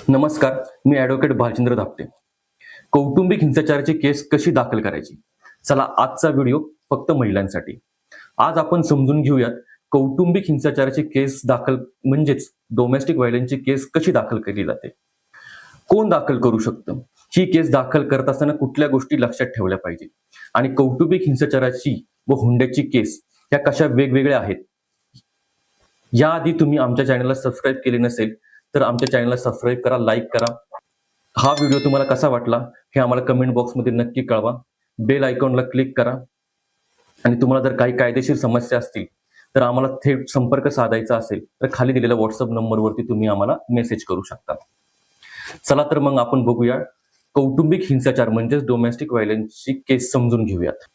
नमस्कार, मी ॲडव्होकेट भालचंद्र धापटे. कौटुंबिक हिंसाचाराची केस कशी दाखल करायची? चला आजचा व्हिडिओ फक्त महिलांसाठी. आज आपण समजून घेऊयात कौटुंबिक हिंसाचाराची केस दाखल म्हणजेच डोमेस्टिक व्हायलन्सची केस कशी दाखल केली जाते. कोण दाखल करू शकतं? ही केस दाखल करत असताना कुठल्या गोष्टी लक्षात ठेवल्या पाहिजे आणि कौटुंबिक हिंसाचाराची व हुंड्याची केस ह्या कशा वेगवेगळ्या आहेत. याआधी तुम्ही आमच्या चॅनलला सबस्क्राईब केले नसेल तर आमच्या चॅनलला सबस्क्राईब करा, लाईक करा. हा व्हिडिओ तुम्हाला कसा वाटला हे आम्हाला कमेंट बॉक्समध्ये नक्की कळवा. बेल आयकॉनला क्लिक करा आणि तुम्हाला जर काही कायदेशीर समस्या असतील तर आम्हाला थेट संपर्क साधायचा असेल तर खाली दिलेल्या व्हॉट्सअप नंबरवरती तुम्ही आम्हाला मेसेज करू शकता. चला तर मग आपण बघूया कौटुंबिक हिंसाचार म्हणजेच डोमेस्टिक व्हायलन्सची केस समजून घेऊयात.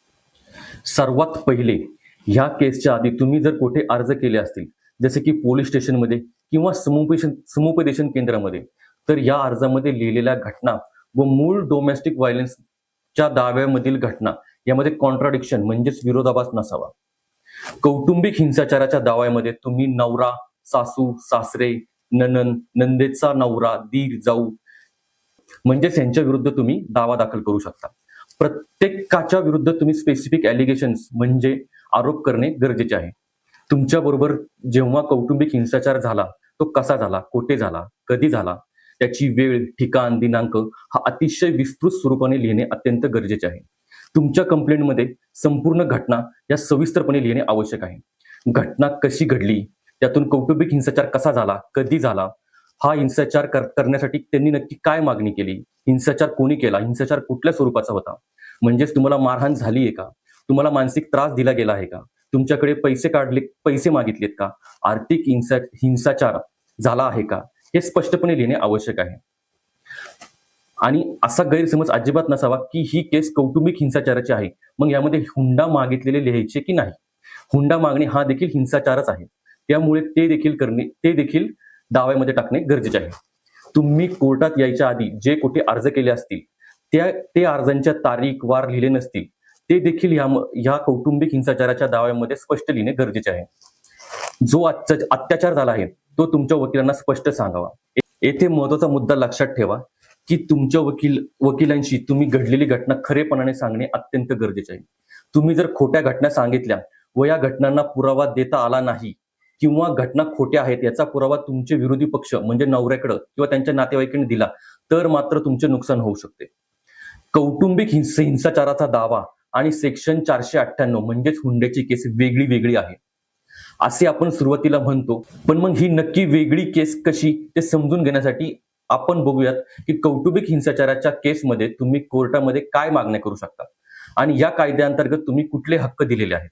सर्वात पहिले ह्या केसच्या आधी तुम्ही जर कुठे अर्ज केले असतील जसे की पोलीस स्टेशनमध्ये किंवा समुपदेशन केंद्रामध्ये, तर या अर्जामध्ये लिहिलेल्या घटना व मूळ डोमेस्टिक व्हायलन्सच्या दाव्यामधील घटना यामध्ये कॉन्ट्राडिक्शन म्हणजेच विरोधाभास नसावा. कौटुंबिक हिंसाचाराच्या दाव्यामध्ये तुम्ही नवरा, सासू, सासरे, नणंद, नंदेचा नवरा, दीर, जाऊ म्हणजेच यांच्या विरुद्ध तुम्ही दावा दाखल करू शकता. प्रत्येकाच्या विरुद्ध तुम्ही स्पेसिफिक ॲलिगेशन्स म्हणजे आरोप करणे गरजेचे आहे. तुमच्या बरोबर जेव्हा कौटुंबिक हिंसाचार झाला तो कसा झाला, कुठे झाला, कधी झाला, त्याची वेळ, ठिकाण, दिनांक हा अतिशय विस्तृत स्वरूपाने लिहिणे अत्यंत गरजेचे आहे. तुमच्या कंप्लेंटमध्ये संपूर्ण घटना या सविस्तरपणे लिहिणे आवश्यक आहे. घटना कशी घडली, त्यातून कौटुंबिक हिंसाचार कसा झाला, कधी झाला, हा हिंसाचार करण्यासाठी त्यांनी नक्की काय मागणी केली, हिंसाचार कोणी केला, हिंसाचार कुठल्या स्वरूपाचा होता, म्हणजेच तुम्हाला मारहाण झाली आहे का, तुम्हाला मानसिक त्रास दिला गेला आहे का, तुमच्याकडे पैसे मागितलेत का, आर्थिक हिंसाचार झाला आहे का, हे स्पष्टपणे लिहिणे आवश्यक आहे. आणि असा गैरसमज अजिबात नसावा की ही केस कौटुंबिक हिंसाचाराची आहे, मग यामध्ये हुंडा मागितलेले लिहायचे की नाही. हुंडा मागणे हा देखील हिंसाचारच आहे, त्यामुळे ते देखील दाव्यामध्ये टाकणे गरजेचे आहे. तुम्ही कोर्टात यायच्या आधी जे कुठे अर्ज केले असतील ते अर्जांच्या तारीख, वार लिहिले नसतील ते देखील ह्या कौटुंबिक हिंसाचाराच्या दाव्यामध्ये स्पष्ट लिहिणे गरजेचे आहे. जो अत्याचार झाला आहे तो तुमच्या वकिलांना स्पष्ट सांगावा. येथे महत्वाचा मुद्दा लक्षात ठेवा की तुमच्या वकिलांशी तुम्ही घडलेली घटना खरेपणाने सांगणे अत्यंत गरजेचे आहे. तुम्ही जर खोट्या घटना सांगितल्या व या घटनांना पुरावा देता आला नाही किंवा घटना खोट्या आहेत याचा पुरावा तुमचे विरोधी पक्ष म्हणजे नवऱ्याकडे किंवा त्यांच्या नातेवाईकांनी दिला तर मात्र तुमचे नुकसान होऊ शकते. कौटुंबिक हिंसाचाराचा दावा आणि सेक्शन 498 म्हणजेच हुंड्याची केस वेगळी आहे असे आपण सुरुवातीला म्हणतो. पण मग ही नक्की वेगळी केस कशी ते समजून घेण्यासाठी आपण बघूयात की कौटुंबिक हिंसाचाराच्या केसमध्ये तुम्ही कोर्टामध्ये काय मागण्या करू शकता आणि या कायद्याअंतर्गत तुम्ही कुठले हक्क दिलेले आहेत.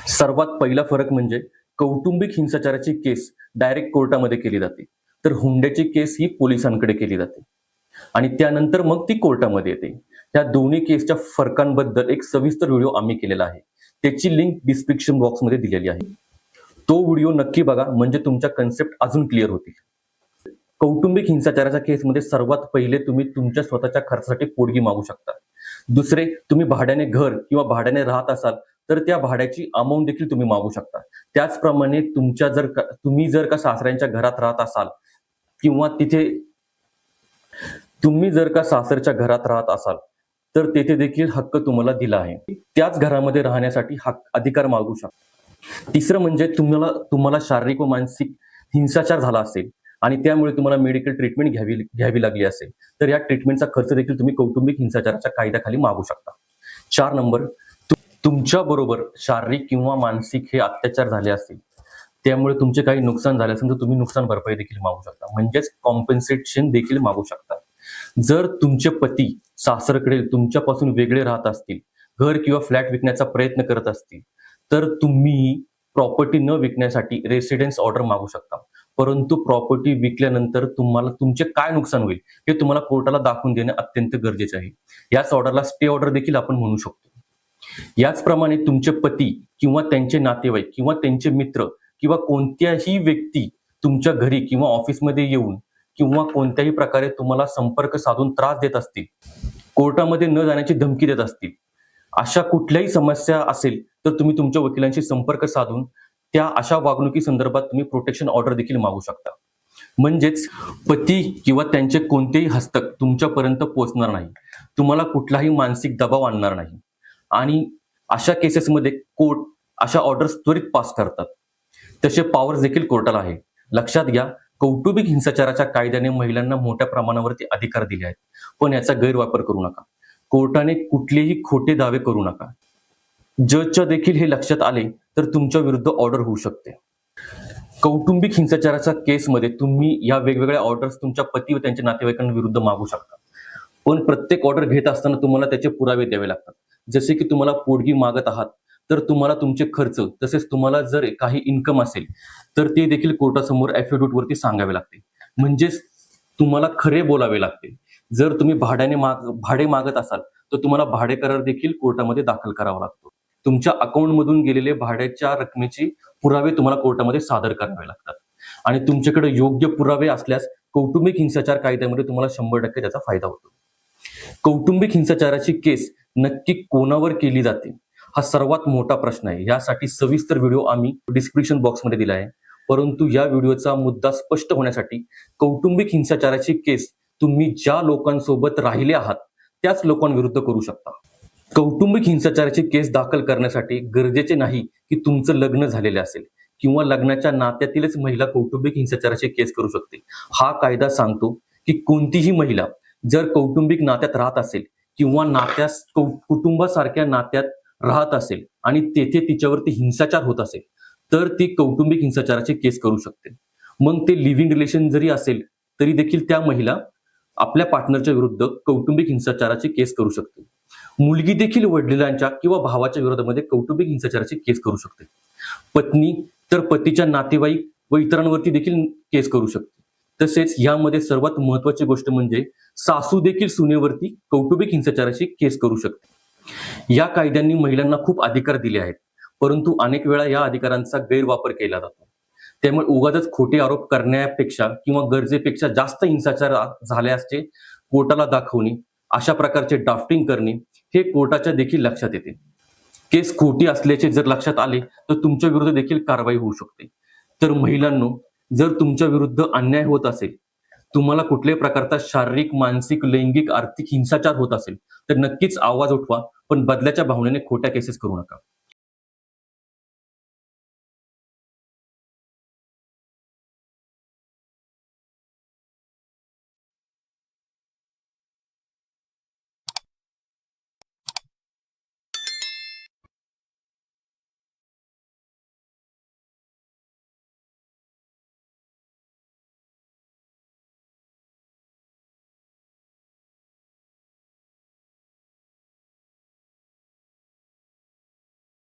सर्वात पहिला फरक म्हणजे कौटुंबिक हिंसाचाराची केस डायरेक्ट कोर्टामध्ये केली जाते, तर हुंड्याची केस ही पोलिसांकडे केली जाते आणि त्यानंतर मग ती कोर्टामध्ये येते. या दोन्ही केसच्या फरकांबद्दल एक सविस्तर व्हिडिओ आम्ही केलेला आहे, त्याची लिंक डिस्क्रिप्शन बॉक्समध्ये दिलेली आहे. तो व्हिडिओ नक्की बघा म्हणजे तुमच्या कन्सेप्ट अजून क्लिअर होतील. कौटुंबिक हिंसाचाराच्या केसमध्ये सर्वात पहिले तुम्ही तुमच्या स्वतःच्या खर्चासाठी पोटगी मागू शकता. दुसरे, तुम्ही भाड्याने घर किंवा भाड्याने राहत असाल तर त्या भाड्याची अमाऊंट देखील तुम्ही मागू शकता. त्याचप्रमाणे तुम्ही जर का सासऱ्यांच्या घरात राहत असाल किंवा तुम्ही जर का सासरच्या घरात राहत असाल तर तेथे देखील हक्क तुम्हाला दिला आहे. त्याच घरामध्ये राहण्यासाठी अधिकार मागू शकता. तिसरं म्हणजे तुम्हाला शारीरिक व मानसिक हिंसाचार झाला असेल आणि त्यामुळे तुम्हाला मेडिकल ट्रीटमेंट घ्यावी लागली असेल तर या ट्रीटमेंटचा खर्च देखील तुम्ही कौटुंबिक हिंसाचाराच्या कायद्याखाली मागू शकता. 4 नंबर, तुमच्या बरोबर शारीरिक किंवा मानसिक हे अत्याचार झाले असतील त्यामुळे तुमचे काही नुकसान झाले असेल तर तुम्ही नुकसान भरपाई देखील मागू शकता म्हणजेच कॉम्पेन्सेशन देखील मागू शकता. जर तुमचे पती सासरकडे तुमच्यापासून वेगळे राहत असतील, घर किंवा फ्लॅट विकण्याचा प्रयत्न करत असतील तर तुम्ही प्रॉपर्टी न विकण्यासाठी रेसिडेन्स ऑर्डर मागू शकता. परंतु प्रॉपर्टी विकल्यानंतर तुम्हाला तुमचे काय नुकसान होईल हे तुम्हाला कोर्टाला दाखवून देणे अत्यंत गरजेचे आहे. याच ऑर्डरला स्टे ऑर्डर देखील आपण म्हणू शकतो. याचप्रमाणे तुमचे पती किंवा त्यांचे नातेवाईक किंवा त्यांचे मित्र किंवा कोणत्याही व्यक्ती तुमच्या घरी किंवा ऑफिसमध्ये येऊन किंवा कोणत्याही प्रकारे तुम्हाला संपर्क साधून त्रास देत असतील, कोर्टामध्ये न जाण्याची धमकी देत असतील, अशा कुठल्याही समस्या असेल तर तुम्ही तुमच्या वकिलांशी संपर्क साधून त्या अशा वागणुकी संदर्भात तुम्ही प्रोटेक्शन ऑर्डर देखील मागू शकता. म्हणजेच पती किंवा त्यांचे कोणतेही हस्तक तुमच्यापर्यंत पोहोचणार नाही, तुम्हाला कुठलाही मानसिक दबाव आणणार नाही आणि अशा केसेसमध्ये कोर्ट अशा ऑर्डर्स त्वरित पास करतात. तसे पॉवर्स देखील कोर्टाला आहे. लक्षात घ्या, कौटुंबिक हिंसाचाराच्या कायद्याने महिलांना मोठ्या प्रमाणावरती अधिकार दिले आहेत, पण याचा गैरवापर करू नका. कोर्टाने कुठलेही खोटे दावे करू नका. जजच्या देखील हे लक्षात आले तर तुमच्या विरुद्ध ऑर्डर होऊ शकते. कौटुंबिक हिंसाचाराच्या केसमध्ये तुम्ही या वेगवेगळ्या ऑर्डर्स तुमच्या पती व त्यांच्या नातेवाईकांविरुद्ध मागू शकता. पण प्रत्येक ऑर्डर घेत असताना तुम्हाला त्याचे पुरावे द्यावे लागतात. जसे की तुम्हाला पोटगी मागत आहात तर तुम्हाला तुमचे खर्च तसेच तुम्हाला जर काही इन्कम असेल तर ते देखील कोर्टासमोर ॲफिडेव्हिटवरती सांगावे लागते. म्हणजेच तुम्हाला खरे बोलावे लागते. जर तुम्ही भाडे मागत असाल तर तुम्हाला भाडे करार देखील कोर्टामध्ये दाखल करावा लागतो. तुमच्या अकाउंटमधून गेलेले भाड्याच्या रकमेची पुरावे तुम्हाला कोर्टामध्ये सादर करावे लागतात आणि तुमच्याकडे योग्य पुरावे असल्यास कौटुंबिक हिंसाचार कायद्यामध्ये तुम्हाला 100% त्याचा फायदा होतो. कौटुंबिक हिंसाचाराची केस नक्की कोणावर केली जाते हा सर्वात मोठा प्रश्न आहे. यासाठी सविस्तर व्हिडिओ आम्ही डिस्क्रिप्शन बॉक्समध्ये दिला आहे. परंतु या व्हिडिओचा मुद्दा स्पष्ट होण्यासाठी कौटुंबिक हिंसाचाराची केस तुम्ही ज्या लोकांसोबत राहिले आहात त्याच लोकांविरुद्ध करू शकता. कौटुंबिक हिंसाचाराची केस दाखल करण्यासाठी गरजेचे नाही की तुमचं लग्न झालेले असेल किंवा लग्नाच्या नात्यातीलच महिला कौटुंबिक हिंसाचाराची केस करू शकते. हा कायदा सांगतो की कोणतीही महिला जर कौटुंबिक नात्यात राहत असेल किंवा कुटुंबासारख्या नात्यात राहत असेल आणि तेथे तिच्यावरती हिंसाचार होत असेल तर ती कौटुंबिक हिंसाचाराची केस करू शकते. मग ते लिव्हिंग रिलेशन जरी असेल तरी देखील त्या महिला आपल्या पार्टनरच्या विरुद्ध कौटुंबिक हिंसाचाराची केस करू शकते. मुलगी देखील वडिलांच्या किंवा भावाच्या विरोधामध्ये कौटुंबिक हिंसाचाराची केस करू शकते. पत्नी तर पतीच्या नातेवाईक व इतरांवरती देखील केस करू शकते. तसेच यामध्ये सर्वात महत्वाची गोष्ट म्हणजे सासू देखील सुनेवरती कौटुंबिक हिंसाचाराची केस करू शकते. या कायद्यांनी महिलांना खूप अधिकार दिले आहेत, परंतु अनेक वेळा या अधिकारांचा गैरवापर केला जातो. त्यामुळे उगाचच खोटे आरोप करण्यापेक्षा किंवा गरजेपेक्षा जास्त हिंसाचार झाल्याचे कोर्टाला दाखवणे, अशा प्रकारचे ड्राफ्टिंग करणे हे कोर्टाच्या देखील लक्षात येते. केस खोटी असल्याचे जर लक्षात आले तर तुमच्या विरुद्ध देखील कारवाई होऊ शकते. तर महिलांनो, जर तुमच्या विरुद्ध अन्याय होत असेल, तुम्हाला कुठल्याही प्रकारचा शारीरिक, मानसिक, लैंगिक, आर्थिक हिंसाचार होत असेल तर नक्कीच आवाज उठवा, पण बदल्याच्या भावनेने खोट्या केसेस करू नका.